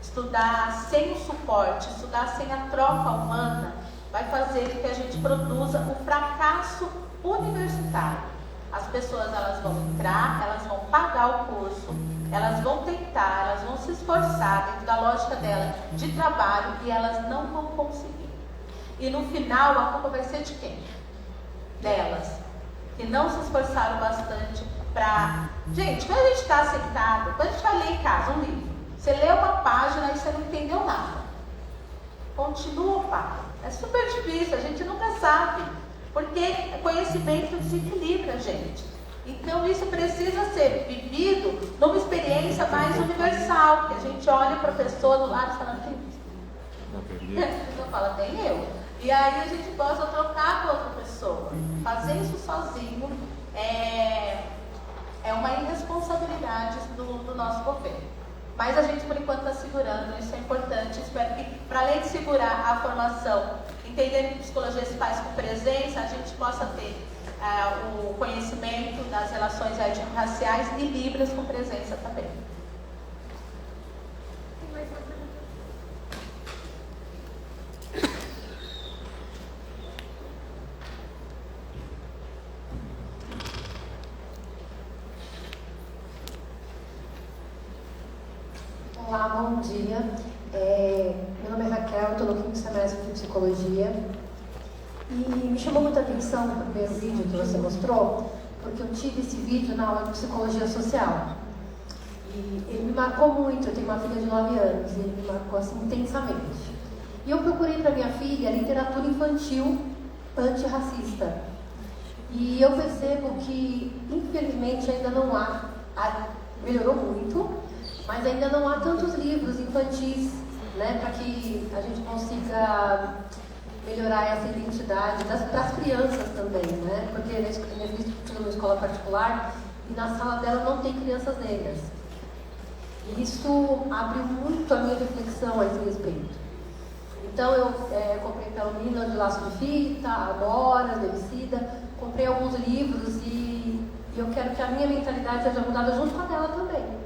estudar sem o suporte, estudar sem a troca humana, vai fazer com que a gente produza um fracasso universitário. As pessoas elas vão entrar, elas vão pagar o curso, elas vão tentar, elas vão se esforçar dentro da lógica dela de trabalho e elas não vão conseguir. E no final a culpa vai ser de quem? Delas, que não se esforçaram bastante para... Gente, quando a gente está sentado, quando a gente vai ler em casa um livro, você lê uma página e você não entendeu nada. Continua o papo. É super difícil, a gente nunca sabe. Porque conhecimento desequilibra, gente. Então isso precisa ser vivido numa experiência mais universal, que a gente olha para a pessoa do lado e fala, tem isso? A pessoa fala, tem eu. E aí a gente possa trocar com outra pessoa. Fazer isso sozinho é uma irresponsabilidade do nosso governo. Mas a gente, por enquanto, está segurando, isso é importante. Espero que, para além de segurar a formação, entendendo que psicologia se faz com presença, a gente possa ter o conhecimento das relações étnico-raciais e Libras com presença também. Tem mais uma pergunta? Olá, bom dia. Meu nome é Raquel, estou no 5º semestre de Psicologia. E me chamou muita atenção o primeiro vídeo que você mostrou, porque eu tive esse vídeo na aula de Psicologia Social. E ele me marcou muito, eu tenho uma filha de 9 anos, e ele me marcou assim intensamente. E eu procurei para minha filha literatura infantil antirracista. E eu percebo que, infelizmente, ainda não há, melhorou muito, mas ainda não há tantos livros infantis, né, para que a gente consiga melhorar essa identidade das crianças também, né, porque minha filha estuda numa escola particular e na sala dela não tem crianças negras. E isso abriu muito a minha reflexão a esse respeito. Então eu comprei pela Menina de Laço de Fita, Agora, Demicida, comprei alguns livros e eu quero que a minha mentalidade seja mudada junto com a dela também.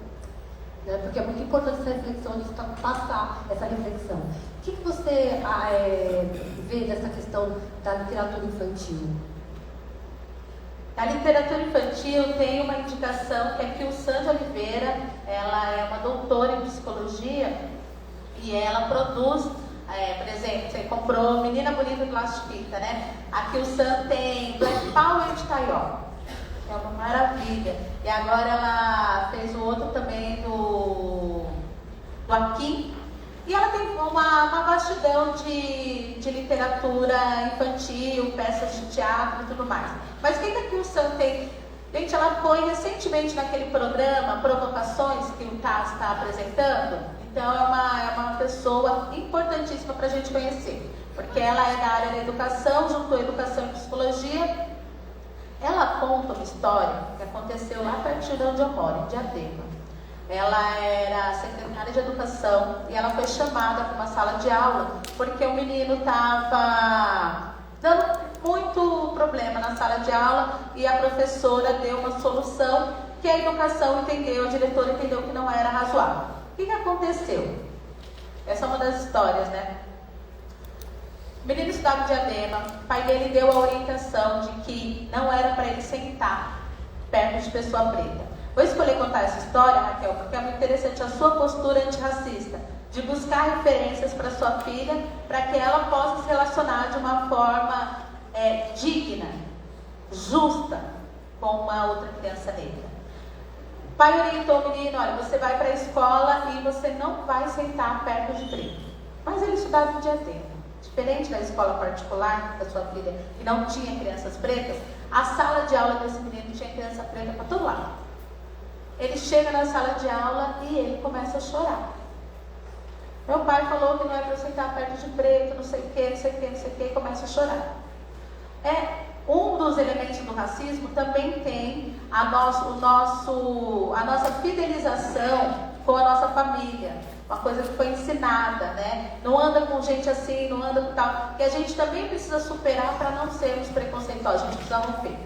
Né? Porque é muito importante essa reflexão, de passar essa reflexão. O que você vê dessa questão da literatura infantil? A literatura infantil tem uma indicação que é que o Sandra Oliveira, ela é uma doutora em psicologia e ela produz, por exemplo, você comprou Menina Bonita do Laço de Fita, né? Aqui o Sam tem Black Power de Taiwan. É uma maravilha. E agora ela fez o outro também do Aqui. E ela tem uma vastidão de literatura infantil, peças de teatro e tudo mais. Mas o que aqui o Sam tem? Gente, ela foi recentemente naquele programa Provocações que o TAS está apresentando. Então é uma pessoa importantíssima para a gente conhecer. Porque ela é da área da educação, juntou educação e psicologia. Ela conta uma história que aconteceu lá pertinho de onde eu moro, em Diadema. Ela era área de educação, e ela foi chamada para uma sala de aula porque o menino estava dando muito problema na sala de aula e a professora deu uma solução que a educação entendeu, a diretora entendeu que não era razoável. O que aconteceu? Essa é uma das histórias, né? O menino estudava em Diadema, o pai dele deu a orientação de que não era para ele sentar perto de pessoa preta. Vou escolher contar essa história, Raquel, porque é muito interessante a sua postura antirracista, de buscar referências para sua filha, para que ela possa se relacionar de uma forma digna, justa, com uma outra criança negra. O pai orientou o menino, olha, você vai para a escola e você não vai sentar perto de preto. Mas ele estudava em Diadema. Diferente da escola particular da sua filha, que não tinha crianças pretas, a sala de aula desse menino tinha criança preta para todo lado. Ele chega na sala de aula e ele começa a chorar. Meu pai falou que não é para eu sentar perto de preto, não sei o que, não sei o que, não sei o que, e começa a chorar. Um dos elementos do racismo também tem a nossa fidelização com a nossa família. Uma coisa que foi ensinada, né? Não anda com gente assim, não anda com tal. Que a gente também precisa superar para não sermos preconceituosos. A gente precisa romper.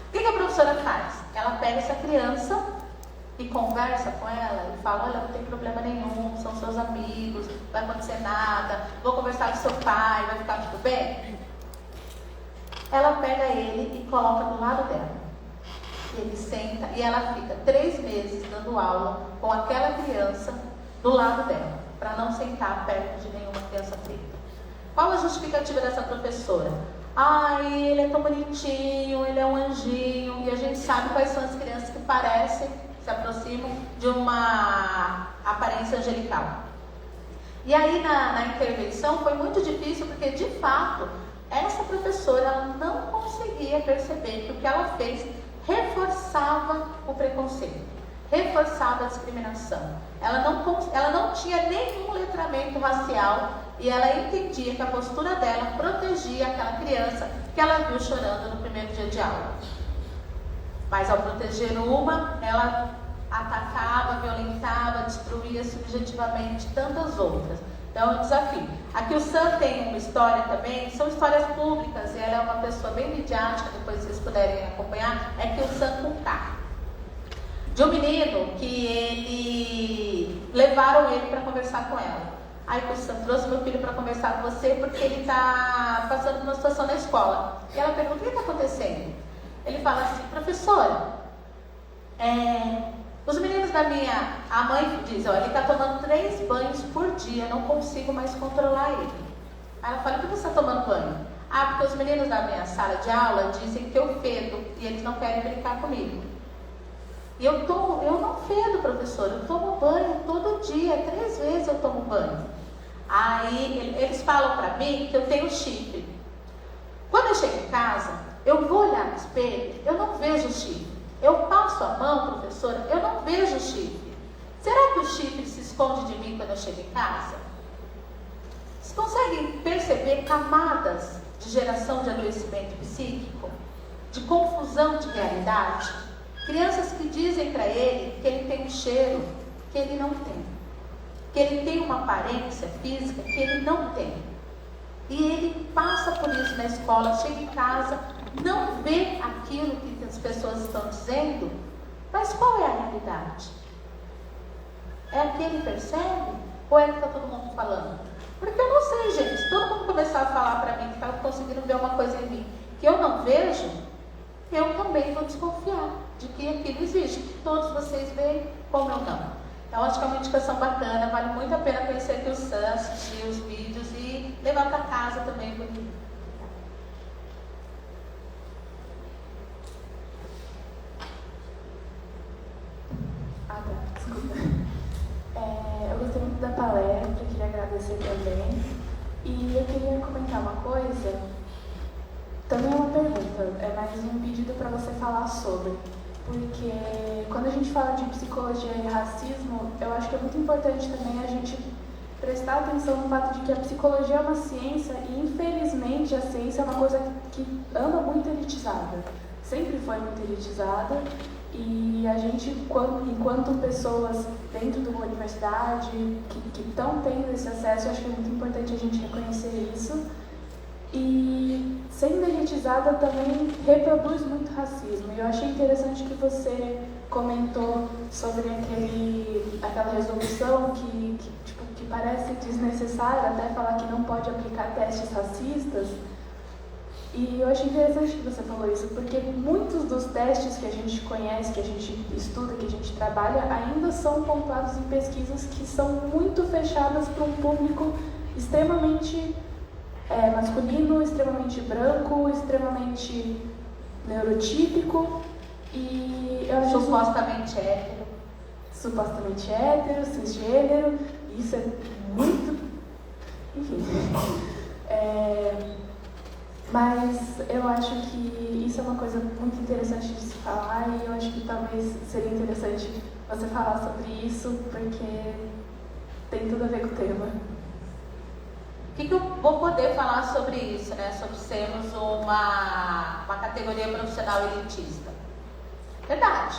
O que a professora faz? Ela pega essa criança e conversa com ela e fala, olha, não tem problema nenhum, são seus amigos, não vai acontecer nada, vou conversar com seu pai, vai ficar tudo bem? Ela pega ele e coloca do lado dela. Ele senta e ela fica 3 meses dando aula com aquela criança do lado dela, para não sentar perto de nenhuma criança preta. Qual a justificativa dessa professora? Ele é tão bonitinho, ele é um anjinho, e a gente sabe quais são as crianças que parecem, se aproximam de uma aparência angelical. E aí na intervenção foi muito difícil, porque de fato essa professora ela não conseguia perceber que o que ela fez reforçava o preconceito, reforçava a discriminação. Ela não tinha nenhum letramento racial e ela entendia que a postura dela protegia aquela criança que ela viu chorando no primeiro dia de aula. Mas ao proteger uma, ela atacava, violentava, destruía subjetivamente tantas outras. Então é um desafio. Aqui o Sam tem uma história também, são histórias públicas, e ela é uma pessoa bem midiática, depois vocês puderem acompanhar, é que o Sam com K. De um menino que levaram ele para conversar com ela. Aí o Sam trouxe meu filho para conversar com você porque ele está passando por uma situação na escola. E ela pergunta, o que está acontecendo? Ele fala assim, professora, os meninos a mãe diz, olha, ele está tomando 3 banhos por dia, não consigo mais controlar ele. Aí ela fala, por que você está tomando banho? Porque os meninos da minha sala de aula dizem que eu fedo e eles não querem brincar comigo. E eu não fedo, professor, eu tomo banho todo dia, 3 vezes eu tomo banho. Aí eles falam para mim que eu tenho chifre. Quando eu chego em casa, eu vou olhar no espelho, eu não vejo chifre. Eu passo a mão, professora, eu não vejo chifre. Será que o chifre se esconde de mim quando eu chego em casa? Vocês conseguem perceber camadas de geração de adoecimento psíquico? De confusão de realidade? Crianças que dizem para ele que ele tem um cheiro que ele não tem. Que ele tem uma aparência física que ele não tem. E ele passa por isso na escola, chega em casa, não vê aquilo que as pessoas estão dizendo, mas qual é a realidade? É a que ele percebe? Ou é a que está todo mundo falando? Porque eu não sei, gente, se todo mundo começar a falar para mim que está conseguindo ver uma coisa em mim que eu não vejo, eu também vou desconfiar de que aquilo existe, que todos vocês veem como eu não. Então, acho que é uma indicação bacana, vale muito a pena conhecer aqui o Sam, assistir os vídeos e levar para casa também. Desculpa. Eu gostei muito da palestra, queria agradecer também. E eu queria comentar uma coisa, também é uma pergunta, é mais um pedido para você falar sobre. Porque quando a gente fala de psicologia e racismo, eu acho que é muito importante também a gente prestar atenção no fato de que a psicologia é uma ciência e, infelizmente, a ciência é uma coisa que anda muito elitizada. Sempre foi muito elitizada E a gente, enquanto pessoas dentro de uma universidade que estão tendo esse acesso, eu acho que é muito importante a gente reconhecer isso. E sendo elitizada também reproduz muito racismo. E eu achei interessante que você comentou sobre aquela resolução que parece desnecessária, até falar que não pode aplicar testes racistas. E eu achei interessante que você falou isso, porque muitos dos testes que a gente conhece, que a gente estuda, que a gente trabalha, ainda são pontuados em pesquisas que são muito fechadas para um público extremamente masculino, extremamente branco, extremamente neurotípico. E eu acho supostamente hétero. Supostamente hétero, cisgênero. Isso é muito... Enfim. Mas eu acho que isso é uma coisa muito interessante de se falar e eu acho que talvez seria interessante você falar sobre isso, porque tem tudo a ver com o tema. O que eu vou poder falar sobre isso, né? Sobre sermos uma categoria profissional elitista? Verdade.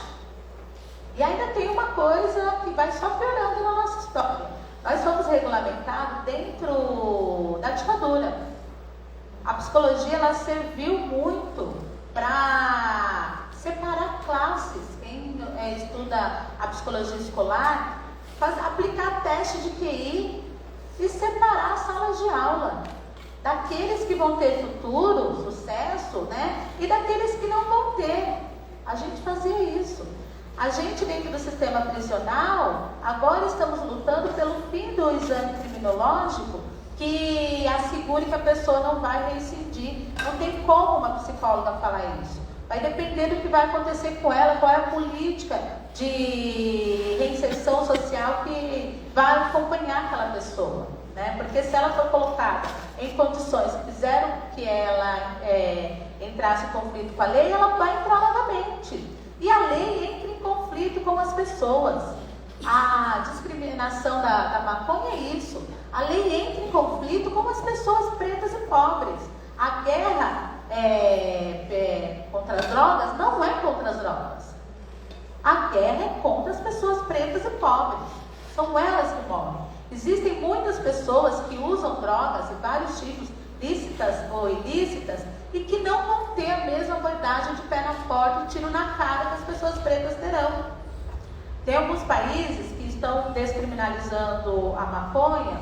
E ainda tem uma coisa que vai só piorando na nossa história. Nós fomos regulamentados dentro da ditadura. A psicologia, ela serviu muito para separar classes. Quem estuda a psicologia escolar, aplicar teste de QI e separar as salas de aula daqueles que vão ter futuro, sucesso, né? E daqueles que não vão ter. A gente fazia isso. A gente, dentro do sistema prisional, agora estamos lutando pelo fim do exame criminológico que assegure que a pessoa não vai reincidir. Não tem como uma psicóloga falar isso. Vai depender do que vai acontecer com ela, qual é a política de reinserção social que vai acompanhar aquela pessoa, né? Porque se ela for colocada em condições que fizeram que ela entrasse em conflito com a lei, ela vai entrar novamente. E a lei entra em conflito com as pessoas. A discriminação da maconha é isso. A lei entra em conflito com as pessoas pretas e pobres. A guerra contra as drogas não é contra as drogas. A guerra é contra as pessoas pretas e pobres. São elas que morrem. Existem muitas pessoas que usam drogas de vários tipos, lícitas ou ilícitas, e que não vão ter a mesma abordagem de pé na porta e tiro na cara que as pessoas pretas terão. Tem alguns países que estão descriminalizando a maconha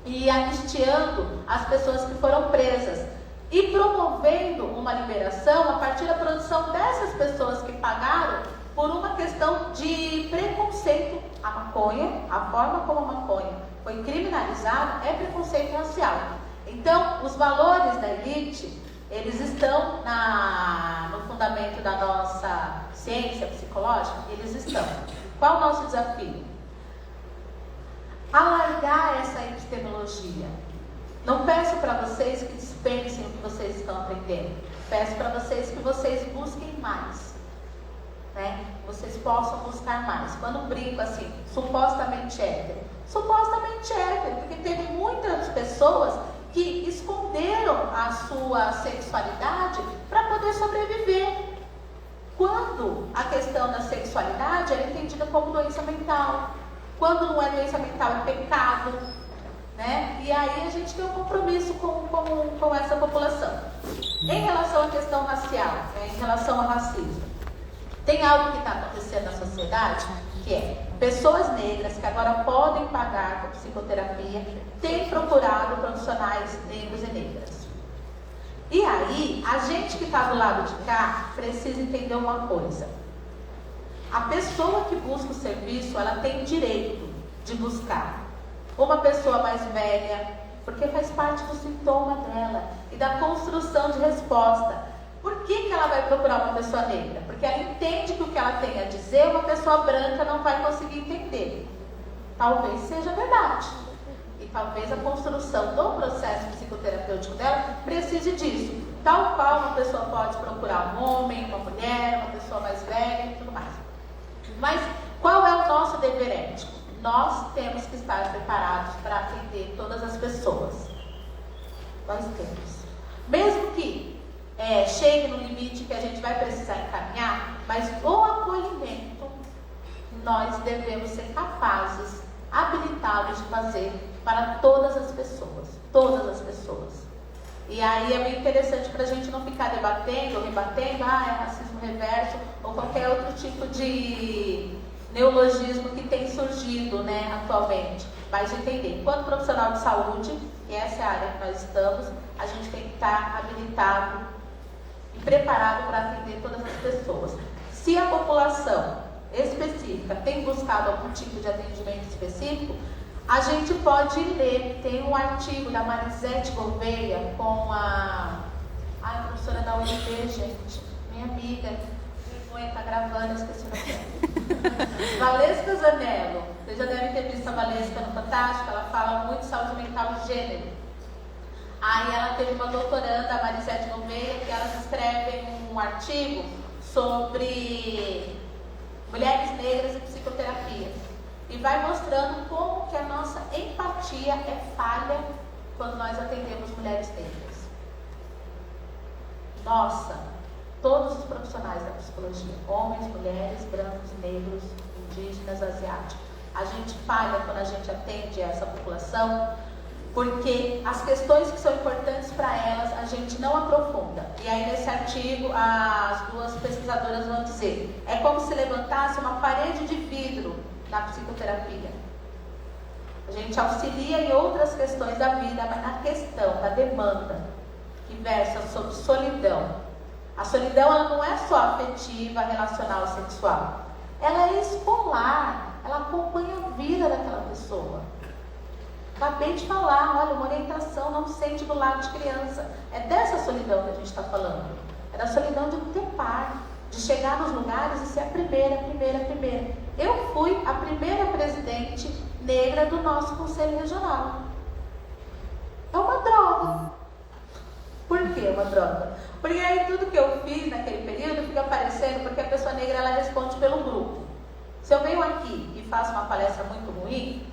e anistiando as pessoas que foram presas e promovendo uma liberação a partir da produção dessas pessoas que pagaram por uma questão de preconceito. A maconha, a forma como a maconha foi criminalizada é preconceito racial. Então, os valores da elite, eles estão no fundamento da nossa ciência psicológica, eles estão. Qual o nosso desafio? Alargar essa epistemologia. Não peço para vocês que dispensem o que vocês estão aprendendo. Peço para vocês que vocês busquem mais. Né? Vocês possam buscar mais. Quando brinco assim, supostamente hétero. Supostamente hétero, porque teve muitas pessoas que esconderam a sua sexualidade para poder sobreviver. Quando a questão da sexualidade é entendida como doença mental. Quando não é doença mental, é pecado. Né? E aí a gente tem um compromisso com essa população. Em relação à questão racial, né? Em relação ao racismo, tem algo que está acontecendo na sociedade, que é pessoas negras que agora podem pagar por psicoterapia, têm procurado profissionais negros e negras. E aí, a gente que está do lado de cá precisa entender uma coisa. A pessoa que busca o serviço, ela tem direito de buscar. Uma pessoa mais velha, porque faz parte do sintoma dela e da construção de resposta. Por que ela vai procurar uma pessoa negra? Porque ela entende que o que ela tem a dizer, uma pessoa branca não vai conseguir entender. Talvez seja verdade. E talvez a construção do processo psicoterapêutico dela precise disso. Tal qual uma pessoa pode procurar um homem, uma mulher, uma pessoa mais velha e tudo mais. Mas qual é o nosso dever ético? Nós temos que estar preparados para atender todas as pessoas. Nós temos. Mesmo que chegue no limite que a gente vai precisar encaminhar, mas o acolhimento nós devemos ser capazes, habilitados de fazer para todas as pessoas. Todas as pessoas. E aí é bem interessante para a gente não ficar debatendo ou rebatendo, é racismo reverso ou qualquer outro tipo de neologismo que tem surgido, né, atualmente. Mas entender, enquanto profissional de saúde, e essa é a área que nós estamos, a gente tem que estar habilitado e preparado para atender todas as pessoas. Se a população específica tem buscado algum tipo de atendimento específico, a gente pode ler, tem um artigo da Marisete Gouveia com a professora da UNB, gente, minha amiga, vergonha, tá gravando, eu esqueci o nome. Valesca Zanello, vocês já devem ter visto a Valesca no Fantástico, ela fala muito de saúde mental e gênero. Aí ela teve uma doutoranda, a Marisete Gouveia, que elas escrevem um artigo sobre mulheres negras e psicoterapia. E vai mostrando como que a nossa empatia é falha quando nós atendemos mulheres negras. Nossa, todos os profissionais da psicologia, homens, mulheres, brancos, negros, indígenas, asiáticos, a gente falha quando a gente atende essa população, porque as questões que são importantes para elas a gente não aprofunda. E aí nesse artigo as duas pesquisadoras vão dizer, é como se levantasse uma parede de vidro na psicoterapia. A gente auxilia em outras questões da vida, mas na questão da demanda que versa sobre solidão. A solidão ela não é só afetiva, relacional, sexual. Ela é escolar, ela acompanha a vida daquela pessoa. Acabei de falar, olha, uma orientação não se sente do lado de criança. É dessa solidão que a gente está falando. É da solidão de não ter par, de chegar nos lugares e ser a primeira. Eu fui a primeira presidente negra do nosso Conselho Regional. É uma droga. Por que uma droga? Porque aí tudo que eu fiz naquele período fica aparecendo porque a pessoa negra ela responde pelo grupo. Se eu venho aqui e faço uma palestra muito ruim,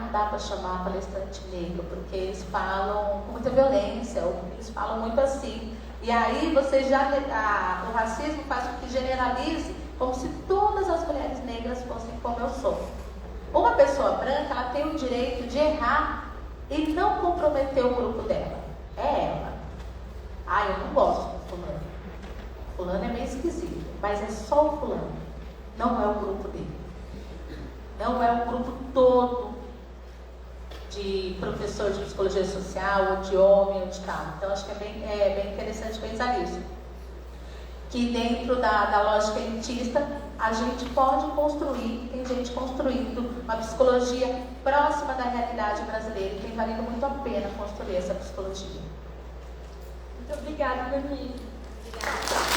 não dá para chamar palestrante negro, porque eles falam com muita violência, ou eles falam muito assim. E aí você o racismo faz com que generalize como se todas as mulheres negras fossem como eu sou. Uma pessoa branca, ela tem o direito de errar e não comprometer o grupo dela. É ela. Eu não gosto do fulano. Fulano é meio esquisito, mas é só o fulano. Não é o grupo dele. Não é o grupo todo de professor de psicologia social, ou de homem, ou de tal. Então, acho que é bem interessante pensar nisso. Que dentro da lógica elitista, a gente pode construir, tem gente construindo uma psicologia próxima da realidade brasileira, e tem valido muito a pena construir essa psicologia. Muito obrigada, Dani. Obrigada.